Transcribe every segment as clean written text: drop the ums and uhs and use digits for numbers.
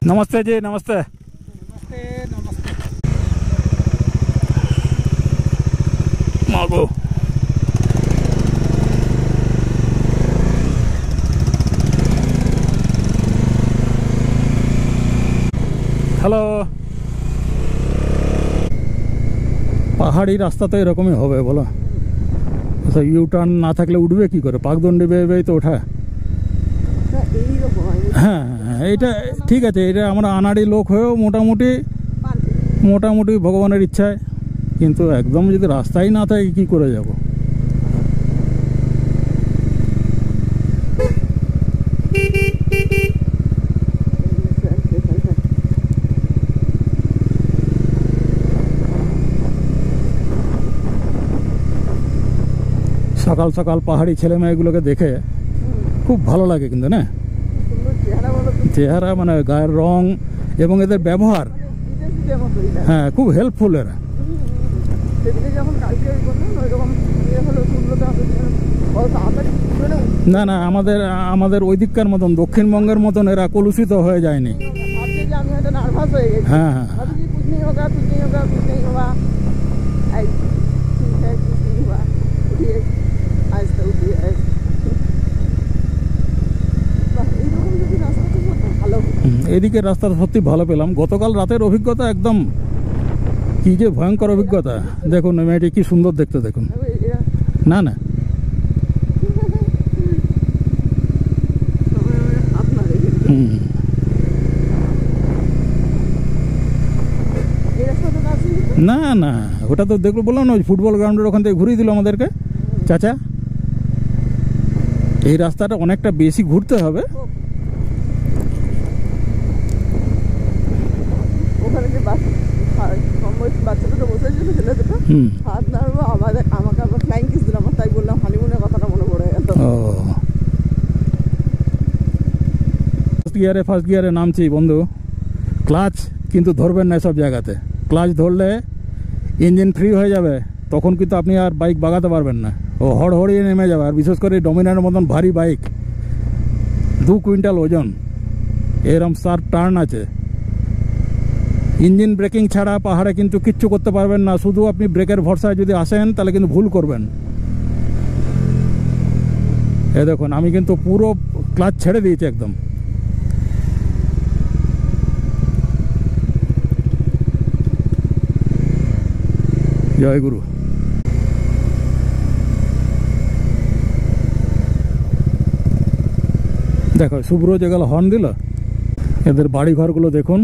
नमस्ते जी, नमस्ते। नमस्ते नमस्ते। मागो হ্যালো। পাহাড়ি রাস্তা তো এরকমই হবে বলো। আচ্ছা, ইউ টার্ন না থাকলে উঠবে কি করে? পাকদণ্ডি বেয়ে বেয়ে তো ওঠা। হ্যাঁ হ্যাঁ, এইটা ঠিক আছে। এটা আমরা আনাড়ি লোক হয়েও মোটামুটি ভগবানের ইচ্ছায়, কিন্তু একদম যদি রাস্তাই না থাকে কি করে যাব? সকাল সকাল পাহাড়ি ছেলে মেয়েগুলোকে দেখে খুব ভালো লাগে কিন্তু না? চেহারা মানে গায়ের রং এবং এদের ব্যবহার, হ্যাঁ খুব হেল্পফুল এরা। না না, আমাদের ওই দিককার মতন, দক্ষিণবঙ্গের মতন এরা কলুষিত হয়ে যায়নি। হ্যাঁ হ্যাঁ, এদিকে রাস্তা সত্যি ভালো পেলাম। গতকাল রাতের অভিজ্ঞতা একদম কি যে ভয়ঙ্কর অভিজ্ঞতা। দেখুন মেয়েটি কি সুন্দর দেখতে, দেখুন। না না, না না, ওটা তো দেখলো, বললাম না, ওই ফুটবল গ্রাউন্ডের ওখান থেকে ঘুরিয়ে দিল আমাদেরকে চাচা। এই রাস্তাটা অনেকটা বেশি ঘুরতে হবে। ফার্স্ট গিয়ারে নামছি বন্ধু। ক্লাচ কিন্তু ধরবেন না সব জায়গাতে। ক্লাচ ধরলে ইঞ্জিন ফ্রি হয়ে যাবে, তখন কিন্তু আপনি আর বাইক বাগাতে পারবেন না। ও হড়হড়িয়ে নেমে যাবে। আর বিশেষ করে ডমিনারের মতন ভারী বাইক, 2 কুইন্টাল ওজন, এরম শার্প টার্ন আছে। ইঞ্জিন ব্রেকিং ছাড়া পাহাড়ে কিন্তু কিচ্ছু করতে পারবেন না। শুধু আপনি ব্রেকের ভরসায় যদি আসেন তাহলে কিন্তু ভুল করবেন। এ দেখুন, আমি কিন্তু পুরো ক্লাচ ছেড়ে দিয়েছি একদম। জয় গুরু। দেখো শুভ্র যেগুলো হর্ন দিল, এদের বাড়ি ঘরগুলো দেখুন,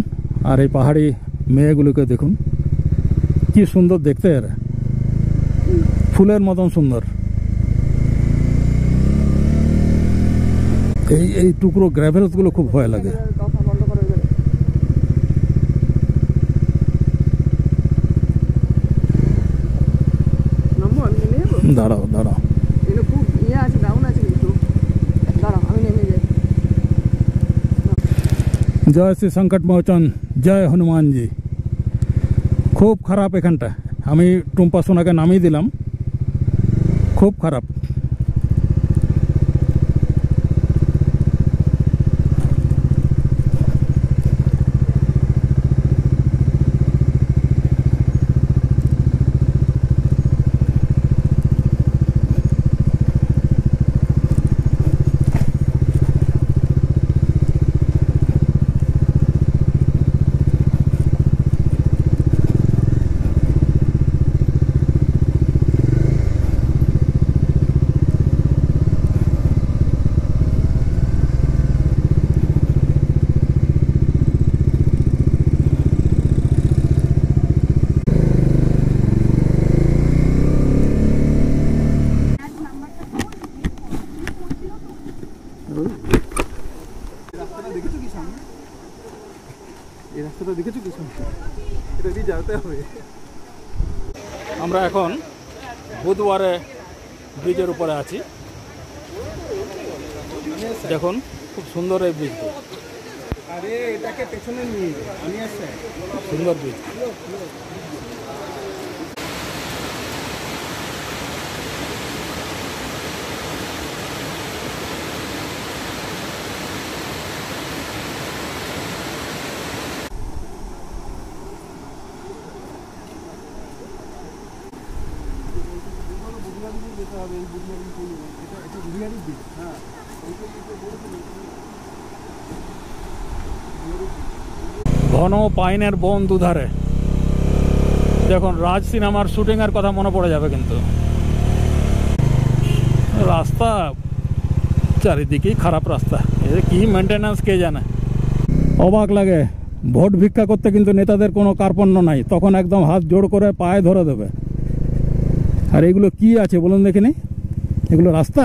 আর এই পাহাড়ি মেয়েগুলোকে দেখুন, কি সুন্দর দেখতে। এরা ফুলের মতন সুন্দর। এই টুকরো গ্রাভেলস গুলো খুব ভয় লাগে। দাঁড়াও দাঁড়াও, জয় শ্রী সংকট মোচন, জয় হনুমান জি। খুব খারাপ এখানটা। আমি টুম্পা সোনাকে নামিয়ে দিলাম, খুব খারাপ। আমরা এখন বুধবারে ব্রিজের উপরে আছি। দেখুন খুব সুন্দর এই ব্রিজটি। আরে এটাকে পেছনে নিয়ে আমি আসছে, সুন্দর ব্রিজ। ঘন পাইনের বন দুধারে। দেখুন রাজ সিনেমার শুটিং এর কথা মনে পড়ে যাবে। কিন্তু রাস্তা চারিদিকেই খারাপ রাস্তা, এর কি মেনটেন্যান্স কে জানে। অবাক লাগে, ভোট ভিক্ষা করতে কিন্তু নেতাদের কোনো কার্পণ্য নাই, তখন একদম হাত জোড় করে পায়ে ধরে দেবে। আর এগুলো কি আছে বলুন দেখিনি, এগুলো রাস্তা?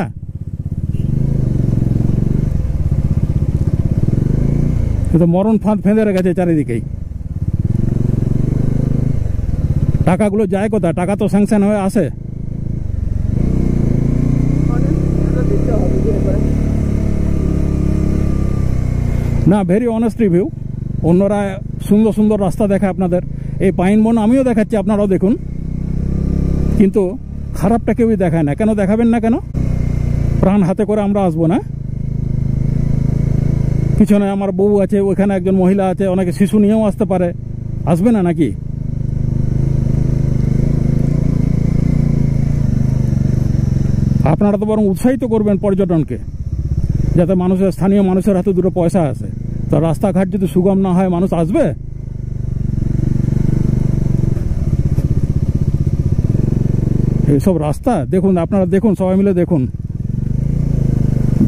কিন্তু মরণ ফাঁদ ফেঁদে রেখেছে চারিদিকেই। টাকাগুলো যায় কোথায়? টাকা তো স্যাংশন হয়ে আসে। না, ভেরি অনেস্ট রিভিউ। অন্যরা সুন্দর সুন্দর রাস্তা দেখে আপনাদের, এই পাইন বন আমিও দেখাচ্ছি, আপনারাও দেখুন, কিন্তু খারাপটা কেউই দেখায় না। কেন দেখাবেন না? কেন? প্রাণ হাতে করে আমরা আসবো না? পিছনে আমার বউ আছে, ওইখানে একজন মহিলা আছে, অনেকে শিশু নিয়েও আসতে পারে, আসবে না নাকি? আপনারা তো বরং উৎসাহিত করবেন পর্যটনকে, যাতে মানুষের, স্থানীয় মানুষের হাতে দুটো পয়সা আসে। তো রাস্তাঘাট যদি সুগম না হয়, মানুষ আসবে? এইসব রাস্তা দেখুন, আপনারা দেখুন, সবাই মিলে দেখুন,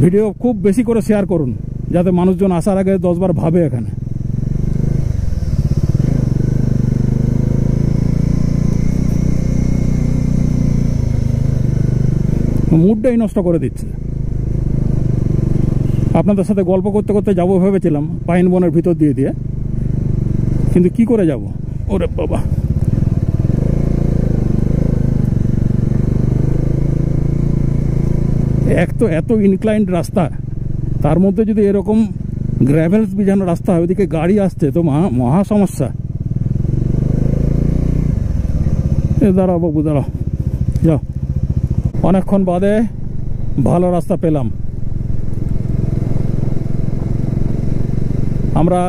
ভিডিও খুব বেশি করে শেয়ার করুন, যাতে মানুষজন আসার আগে 10 বার ভাবে। এখানে মুডটাই নষ্ট করে দিচ্ছে। আপনাদের সাথে গল্প করতে করতে যাবো ভেবেছিলাম পাইন বনের ভিতর দিয়ে দিয়ে, কিন্তু কি করে যাব? ওরে বাবা, এক তো এত ইনক্লাইন্ড রাস্তা, তার মধ্যে যদি এরকম গ্র্যাভেলস বিছানো রাস্তা হয়, ওদিকে গাড়ি আসছে, তো মহা সমস্যা। দাঁড়াও বাবু, দাঁড়াও, যাও। অনেকক্ষণ বাদে ভালো রাস্তা পেলাম। আমরা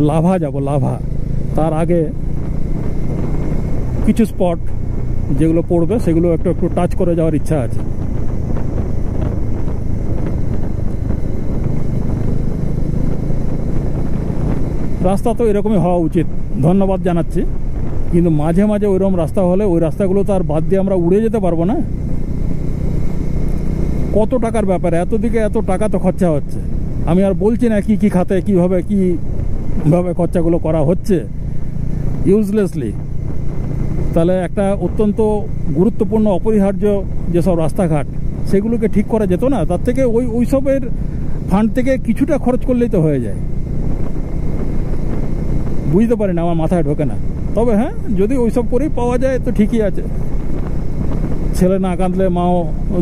লাভা যাব, লাভা। তার আগে কিছু স্পট যেগুলো পড়বে সেগুলো একটু একটু টাচ করে যাওয়ার ইচ্ছা আছে। রাস্তা তো এরকমই হওয়া উচিত, ধন্যবাদ জানাচ্ছি, কিন্তু মাঝে মাঝে ওইরকম রাস্তা হলে ওই রাস্তাগুলো তো আর বাদ দিয়ে আমরা উড়ে যেতে পারবো না। কত টাকার ব্যাপারে, এত দিকে এত টাকা তো খরচা হচ্ছে। আমি আর বলছি না কি কি খাতে কীভাবে কীভাবে খরচাগুলো করা হচ্ছে ইউজলেসলি। তাহলে একটা অত্যন্ত গুরুত্বপূর্ণ অপরিহার্য যেসব রাস্তাঘাট, সেগুলোকে ঠিক করা যেত না? তার থেকে ওইসবের ফান্ড থেকে কিছুটা খরচ করলেই তো হয়ে যায়। বুঝতে পারি না, আমার মাথায় ঢোকে না। তবে হ্যাঁ, যদি ওইসব করেই পাওয়া যায় তো ঠিকই আছে। ছেলে না কাঁদলে মাও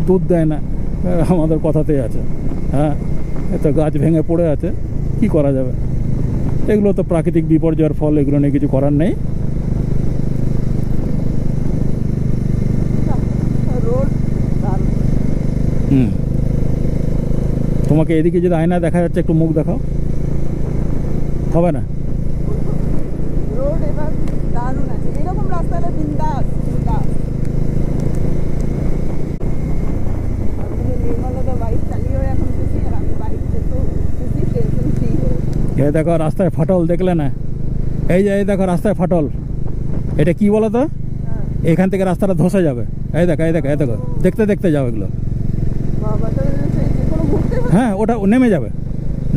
দুধ দেয় না, আমাদের কথাতেই আছে। হ্যাঁ, এত গাছ ভেঙে পড়ে আছে, কি করা যাবে? এগুলো তো প্রাকৃতিক বিপর্যয়ের ফল, এগুলো নিয়ে কিছু করার নেই। তোমাকে এদিকে যদি আয়না দেখা যাচ্ছে, একটু মুখ দেখাও, হবে না? এই দেখো রাস্তায় ফাটল, দেখলে না? এই যে এই দেখো রাস্তায় ফাটল, এটা কি বলো তো? এখান থেকে রাস্তাটা ধসে যাবে। এই দেখো, এই দেখো, এই দেখো, দেখতে দেখতে যাও এগুলো। হ্যাঁ, ওটা নেমে যাবে,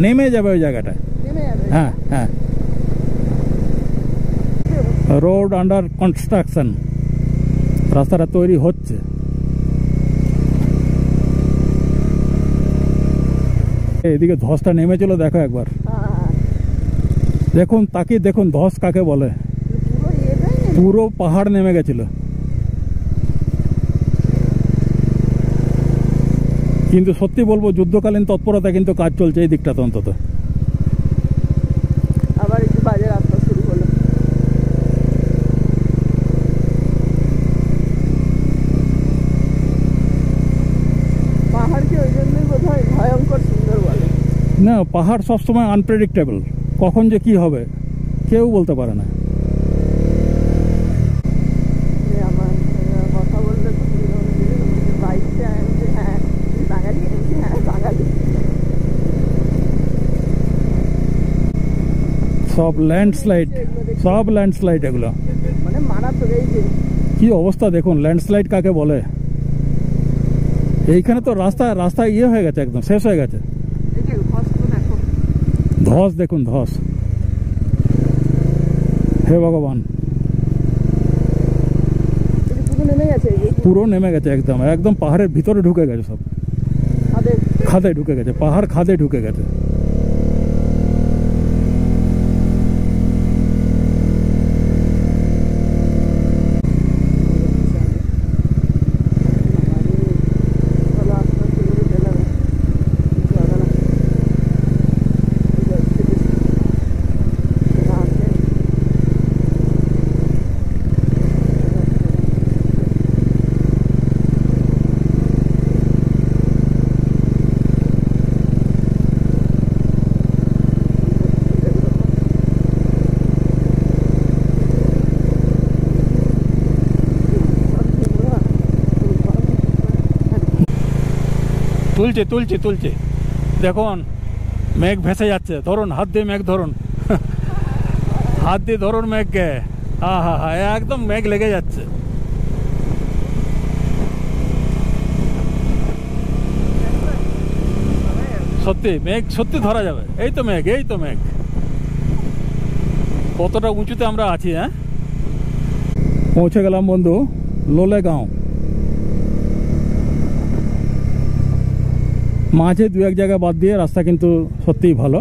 নেমে যাবে ওই জায়গাটা। হ্যাঁ হ্যাঁ, রোড আন্ডার কনস্ট্রাকশন, রাস্তাটা তৈরি হচ্ছে। এদিকে ধসটা নেমেছিল, দেখো একবার, দেখুন তাকিয়ে দেখুন ধস কাকে বলে। পুরো পাহাড় নেমে গেছিল। কিন্তু সত্যি বলবো, যুদ্ধকালীন তৎপরতা কিন্তু কাজ চলছে এই দিকটাতে অন্তত। আবার একটু বাজে রাস্তা শুরু হলো। পাহাড়কে ওই জন্যই বোধহয় ভয়ঙ্কর সুন্দর বলে। না, পাহাড় সবসময় আনপ্রেডিক্টেবল, কখন যে কি হবে কেউ বলতে পারে না। আমার কথা বললে বাইক সব ল্যান্ডস্লাইড, সব ল্যান্ডস্লাইড এগুলো। মানে মারাত্মক এই যে কি অবস্থা দেখুন, ল্যান্ডস্লাইড কাকে বলে। এইখানে তো রাস্তা ইয়ে হয়ে গেছে, একদম শেষ হয়ে গেছে। এই যে ঘরগুলো দেখো, ধস দেখুন, ধস। হে ভগবান, এই যে পুরো নেমে গেছে, এই যে পুরো নেমে গেছে, একদম একদম পাহাড়ের ভিতরে ঢুকে গেছে, সব খাদে ঢুকে গেছে, পাহাড় খাদে ঢুকে গেছে। তুলছে তুলছে তুলছে, দেখুন মেঘ ভেসে যাচ্ছে। ধরুন হাত দিয়ে মেঘ ধরুন, হাত দিয়ে ধরুন মেঘকে। হা একদম মেঘ লেগে যাচ্ছে। সত্যি মেঘ সত্যি ধরা যাবে। এই তো মেঘ, এই তো মেঘ। কতটা উঁচুতে আমরা আছি। হ্যাঁ, পৌঁছে গেলাম বন্ধু লোলেগাঁও। মাঝে দু এক জায়গা বাদ দিয়ে রাস্তা কিন্তু সত্যিই ভালো।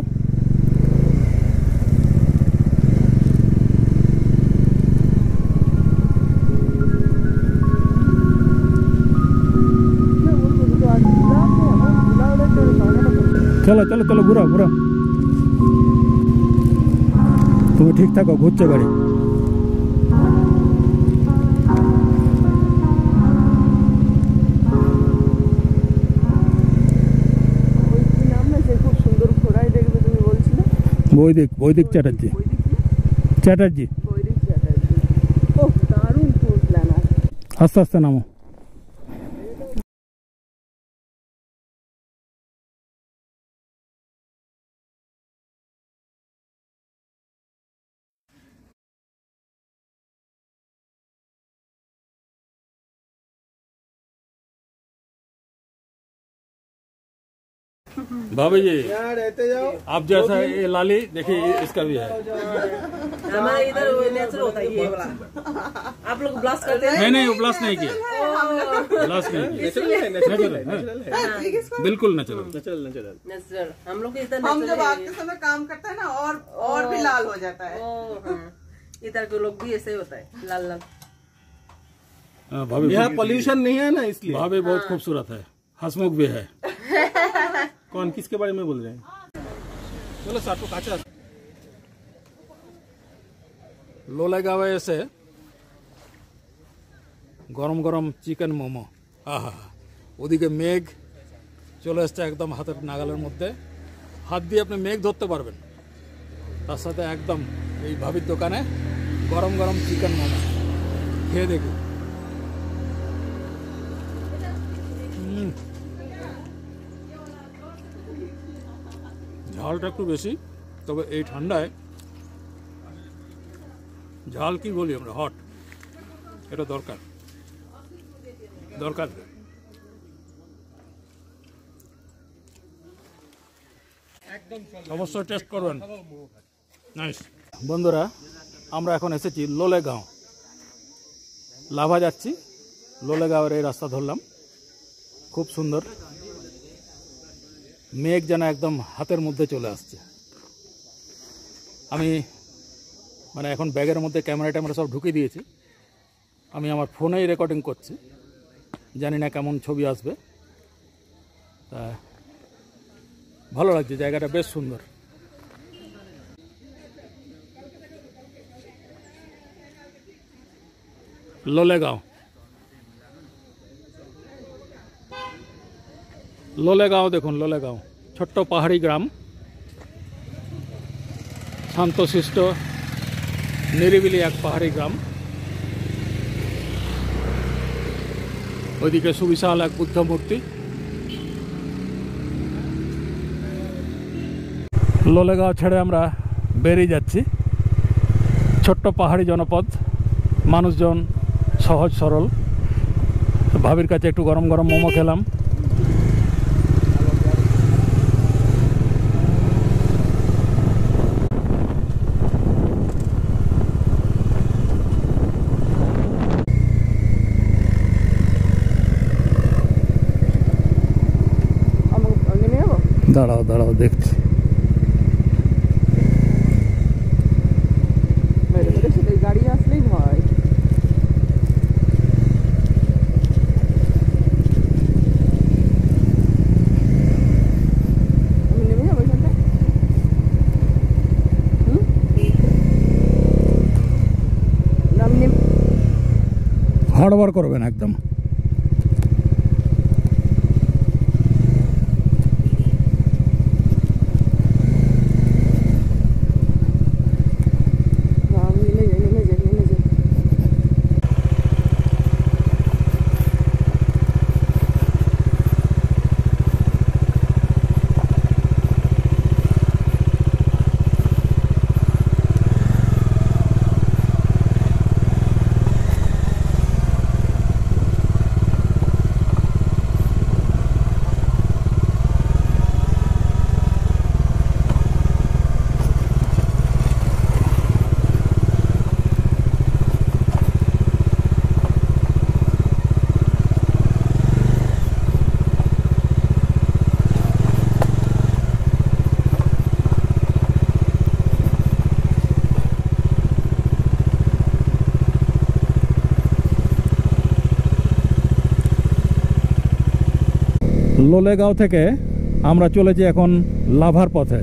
চলো চলো চলো, ঘুরো ঘুরো। তুমি ঠিক থাকো, ঘুরছে গাড়ি। বৈদিক চ্যাটার্জি, চ্যাটার্জি। আস্তে আস্তে নামো। भाभी जी रहते जाओ आप जैसा ये लाली देखिए, इसका भी है। हमारे इधर नेचुरल होता है ये वाला। आप लोग ब्लास्ट करते हैं? नहीं वो ब्लास्ट नहीं किया, ब्लास्ट नहीं किया। नेचुरल है, बिल्कुल नेचुरल। नेचुरल हम लोग के इधर हम जब आते समय काम करते हैं ना और भी लाल हो जाता है। इधर के लोग भी ऐसे ही होता है, लाल लाल। भाभी यहाँ पोल्यूशन नहीं है ना, इसलिए भाभी बहुत खूबसूरत है, हंसमुख भी है। कौन किसके बारे में बोल रहे हैं? चलो साटू काचा লোলেগাঁওয়ে এসে গরম গরম চিকেন মোমো। আহা, ওদিকে মেঘ চলে এসছে একদম হাতের নাগালের মধ্যে। হাত দিয়ে আপনি মেঘ ধরতে পারবেন, তার সাথে একদম এই ভাবির দোকানে গরম গরম চিকেন মোমো খেয়ে দেখি। ঝালটা একটু বেশি, তবে এই ঠান্ডায় ঝাল কি বলি আমরা, হট, এটা দরকার দরকার। অবশ্যই টেস্ট করবেন। নাইস। বন্ধুরা, আমরা এখন এসেছি লোলেগাঁও। লাভা যাচ্ছি, লোলেগাঁওয়ের এই রাস্তা ধরলাম। খুব সুন্দর, মেঘ যেন একদম হাতের মধ্যে চলে আসছে। আমি মানে এখন ব্যাগের মধ্যে ক্যামেরা ট্যামেরা সব ঢুকিয়ে দিয়েছি। আমি আমার ফোনেই রেকর্ডিং করছি, জানি না কেমন ছবি আসবে। তা ভালো লাগছে, জায়গাটা বেশ সুন্দর। লোলেগাঁও, লোলেগাঁও দেখুন, লোলেগাঁও ছোট্ট পাহাড়ি গ্রাম, শান্তশিষ্ট নিরিবিলি এক পাহাড়ি গ্রাম। ওইদিকে সুবিশাল এক বুদ্ধ মূর্তি। লোলেগাঁও ছেড়ে আমরা বেরিয়ে যাচ্ছি। ছোট্ট পাহাড়ি জনপদ, মানুষজন সহজ সরল। ভাবির কাছে একটু গরম গরম মোমো খেলাম। নেমে যাবো? দাঁড়াও দাঁড়াও দেখছি। সেটাই গাড়ি আসলেই ভয়। আমি নেমে যাবো এখানটা? আমি হড়বড় করবেন একদম। লোলেগাঁও থেকে আমরা চলেছি এখন লাভার পথে।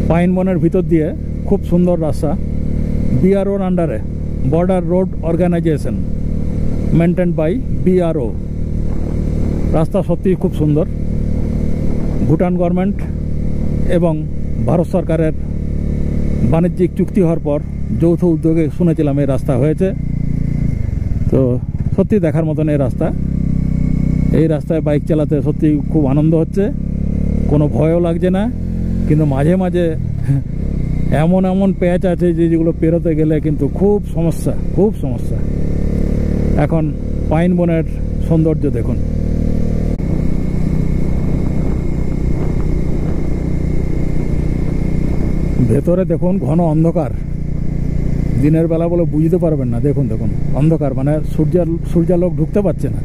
পাইন বনের ভিতর দিয়ে খুব সুন্দর রাস্তা, বিআরওর আন্ডারে, border road organisation, maintain by BRO. রাস্তা সত্যিই খুব সুন্দর। ভুটান গভর্নমেন্ট এবং ভারত সরকারের বাণিজ্যিক চুক্তি হওয়ার পর যৌথ উদ্যোগে শুনেছিলাম এই রাস্তা হয়েছে। তো সত্যি দেখার মতন এই রাস্তা। এই রাস্তায় বাইক চালাতে সত্যি খুব আনন্দ হচ্ছে, কোনো ভয়ও লাগছে না। কিন্তু মাঝে মাঝে এমন এমন প্যাচ আছে যেগুলো পেরোতে গেলে কিন্তু খুব সমস্যা, খুব সমস্যা। এখন পাইন বনের সৌন্দর্য দেখুন। ভেতরে দেখুন ঘন অন্ধকার, দিনের বেলা বলে বুঝতে পারবেন না। দেখুন দেখুন অন্ধকার, মানে সূর্যালোক ঢুকতে পারছে না।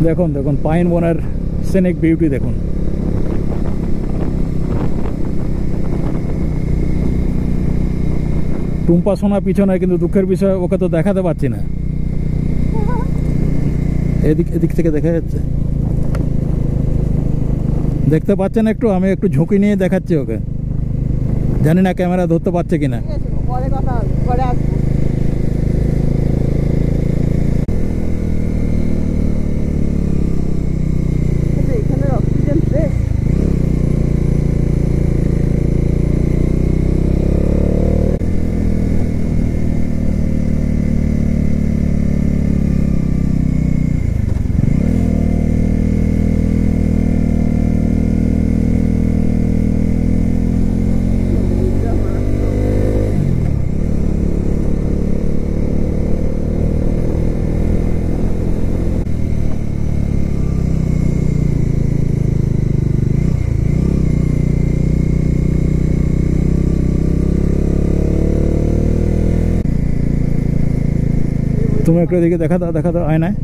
দেখুন দেখুন পাইন বনের সিনিক বিউটি দেখুন। টুম্পা সোনা পিছনে, কিন্তু দুঃখের বিষয় ওকে তো দেখাতে পারছি না। এদিক থেকে দেখা যাচ্ছে, দেখতে পাচ্ছেন একটু? আমি একটু ঝুঁকি নিয়ে দেখাচ্ছি ওকে, জানি না ক্যামেরা ধরতে পারছে কিনা। পরে কথা হবে, পরে আসবো। এখানের অক্সিজেন ফ্রেশ। তুমি একটু এদিকে দেখা দাও আয়নায়।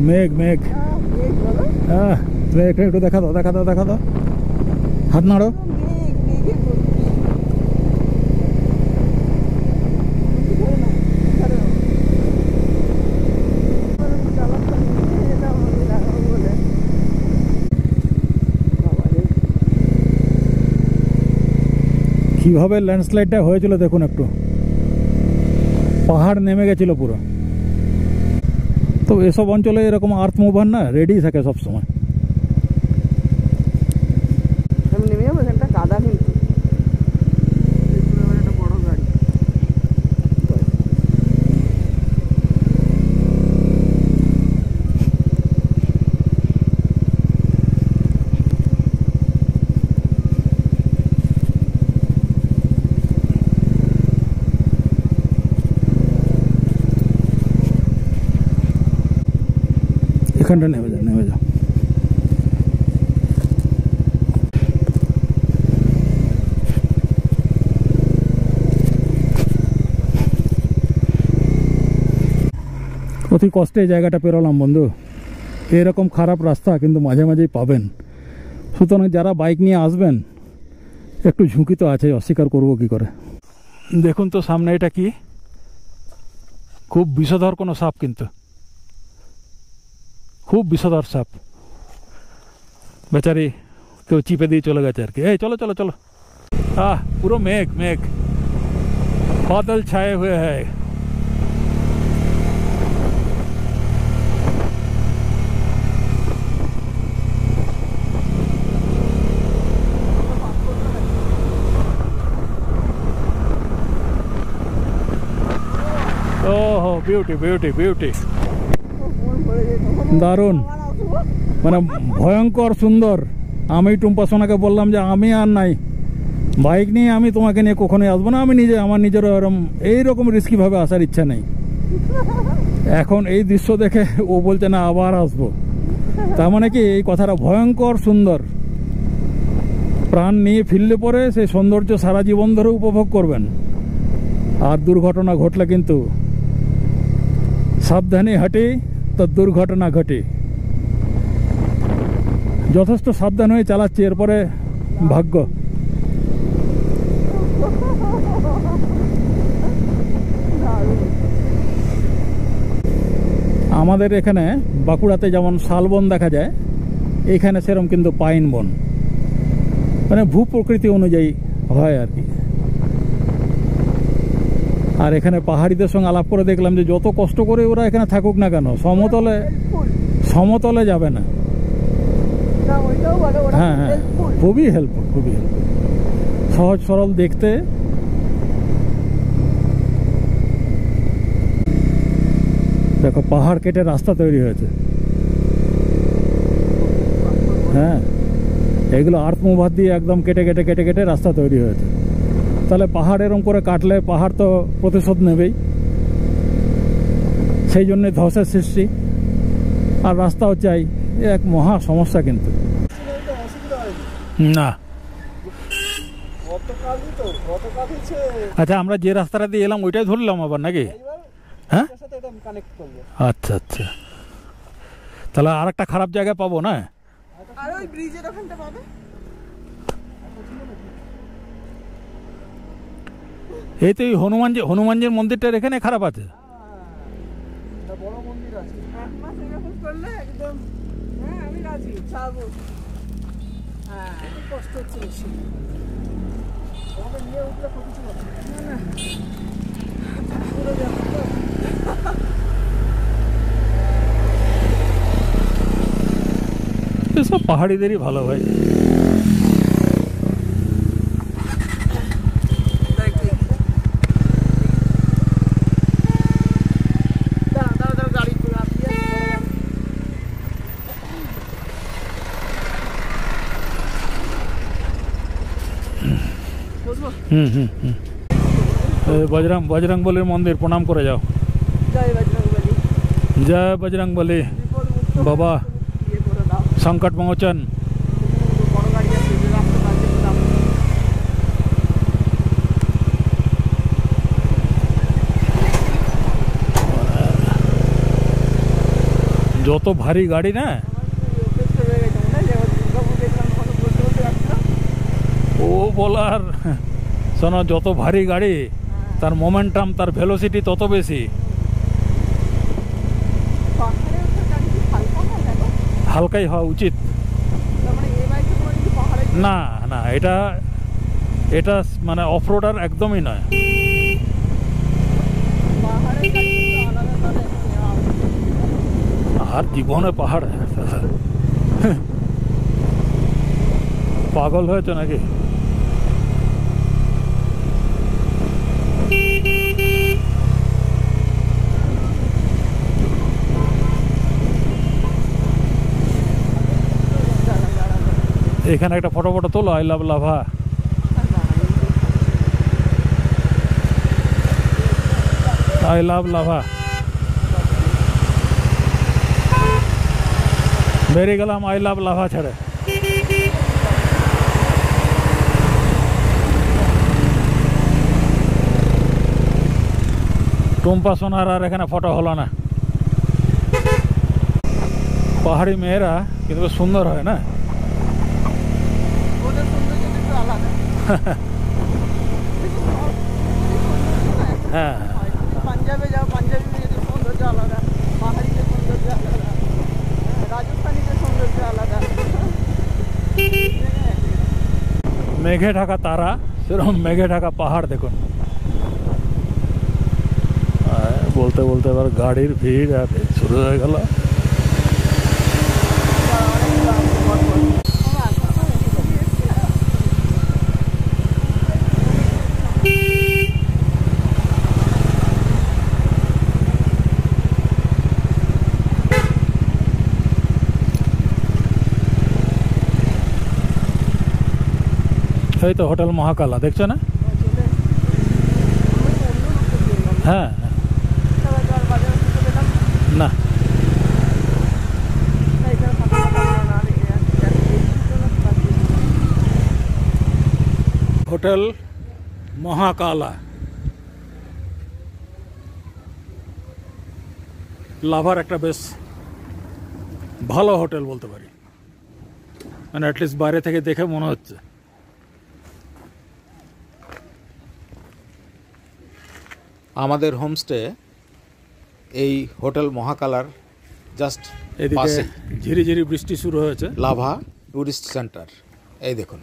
মেঘ মেঘ, তুমি একটু দেখা দাও। হাত নাড়ো। কিভাবে ল্যান্ডস্লাইডটা হয়েছিল দেখুন একটু, পাহাড় নেমে গেছিল পুরো। তো এসব অঞ্চলে এরকম আর্থ মুভার না রেডি থাকে সবসময়। আমি নেমে যাবো, এখানটা কাদা কিন্তু। এখানটা নেমে যাও, নেমে যাও। অতি কষ্টে এই জায়গাটা পেরোলাম বন্ধু। এরকম খারাপ রাস্তা কিন্তু মাঝে মাঝেই পাবেন। সুতরাং যারা বাইক নিয়ে আসবেন একটু ঝুঁকি তো আছে, অস্বীকার করবো কি করে। দেখুন তো সামনে এটা কি, খুব বিষধর কোনো সাপ, কিন্তু খুব বিষধর সাপ। বেচারি কেউ চিপে দিয়ে চলে গেছে আর কি। এই চলো চলো চলো। পুরো মেঘ মেঘ, বাদল ছায়ে হুয়ে হ্যায়। ওহো, বিউটি বিউটি বিউটি, দারুণ, মানে ভয়ঙ্কর সুন্দর। আমি টুম্পা সোনাকে বললাম যে আমি আর নাই, বাইক নিয়ে আমি তোমাকে নিয়ে কখনোই আসবো না। আমি নিজে, আমার নিজেরও এরকম এইরকম রিস্কিভাবে আসার ইচ্ছা নেই। এখন এই দৃশ্য দেখে ও বলছে না আবার আসবো। তার মানে কি এই কথাটা ভয়ঙ্কর সুন্দর। প্রাণ নিয়ে ফিরলে পরে সেই সৌন্দর্য সারা জীবন ধরে উপভোগ করবেন। আর দুর্ঘটনা ঘটলে কিন্তু সাবধানে হাঁটি তো দুর্ঘটনা ঘটে। যথেষ্ট সাবধান হয়ে চালাচ্ছি, এরপরে ভাগ্য। আমাদের এখানে বাঁকুড়াতে যেমন শালবন দেখা যায়, এখানে সেরকম কিন্তু পাইন বন, মানে ভূ প্রকৃতি অনুযায়ী হয় আর কি। আর এখানে পাহাড়িদের সঙ্গে আলাপ করে দেখলাম যে যত কষ্ট করে ওরা এখানে থাকুক না কেন, সমতলে সমতলে যাবে না। হ্যাঁ হ্যাঁ, খুবই হেল্পফুল, খুবই হেল্পফুল, সহজ সরল দেখতে। দেখো পাহাড় কেটে রাস্তা তৈরি হয়েছে। হ্যাঁ, এগুলো আর্থ মুভার দিয়ে একদম কেটে কেটে কেটে কেটে রাস্তা তৈরি হয়েছে। তাহলে পাহাড় এরম করে কাটলে পাহাড় তো প্রতিশোধ নেবেই, সেই জন্যে ধসের সৃষ্টি। আর রাস্তাও চাই, এক মহা সমস্যা কিন্তু। না আচ্ছা, আমরা যে রাস্তাটা দিয়ে এলাম ওইটাই ধরলাম আবার নাকি? হ্যাঁ, আচ্ছা আচ্ছা, তাহলে আর একটা খারাপ জায়গায় পাবো না? আর ওই ব্রিজের ওখানটা পাবে। এই তো এই হনুমানজির মন্দিরটার এখানে খারাপ আছে। বড় মন্দির আছে, এক মাস এরকম করলে একদম। হ্যাঁ আমি রাজি, ছাড়বো। হ্যাঁ কষ্ট হচ্ছে বেশি, আমাকে নিয়ে উঠলে কত কিছু আছে। না না পুরো যাবো তো। এসব পাহাড়িদেরই ভালো ভাই। বজরংবলীর মন্দির প্রণাম করে যাও। জয় বজরংবলী, জয় বজরংবলী বাবা, সংকট মোচন। যত ভারী গাড়ি না, ও বলার শোনো, যত ভারী গাড়ি তার মোমেন্টাম, তার ভেলোসিটি তত বেশি। হালকাই হওয়া উচিত। না না, এটা এটা মানে অফরোডার একদমই নয়। আর জীবনে পাহাড় পাগল হয়েছে নাকি? এখানে একটা ফটো তোলো, I love lava. I love lava. বেরিয়ে গেলাম আই লাভ লাভা ছেড়ে। টুম্পা সোনার আর এখানে ফটো হলো না। পাহাড়ি মেয়েরা কিন্তু বেশ সুন্দর হয় না? ওদের সৌন্দর্য একটু আলাদা। হ্যাঁ পাঞ্জাবে যাও, পাঞ্জাবি মেয়েদের সৌন্দর্য আলাদা, পাহাড়িদের সৌন্দর্য আলাদা, রাজস্থানীদের সৌন্দর্য আলাদা। মেঘে ঢাকা তারা, সেরকম মেঘে ঢাকা পাহাড় দেখুন। বলতে বলতে এবার গাড়ির ভিড় আর শুরু হয়ে গেল। এই তো হোটেল মহাকালা, দেখছো না? হ্যাঁ না, হোটেল মহাকালা লাভার একটা বেশ ভালো হোটেল বলতে পারি, মানে অ্যাটলিস্ট বাইরে থেকে দেখে মনে হচ্ছে। আমাদের হোমস্টে এই হোটেল মহাকালার জাস্ট এদিকে ঝিরিঝিরি বৃষ্টি শুরু হয়েছে। লাভা টুরিস্ট সেন্টার, এই দেখুন।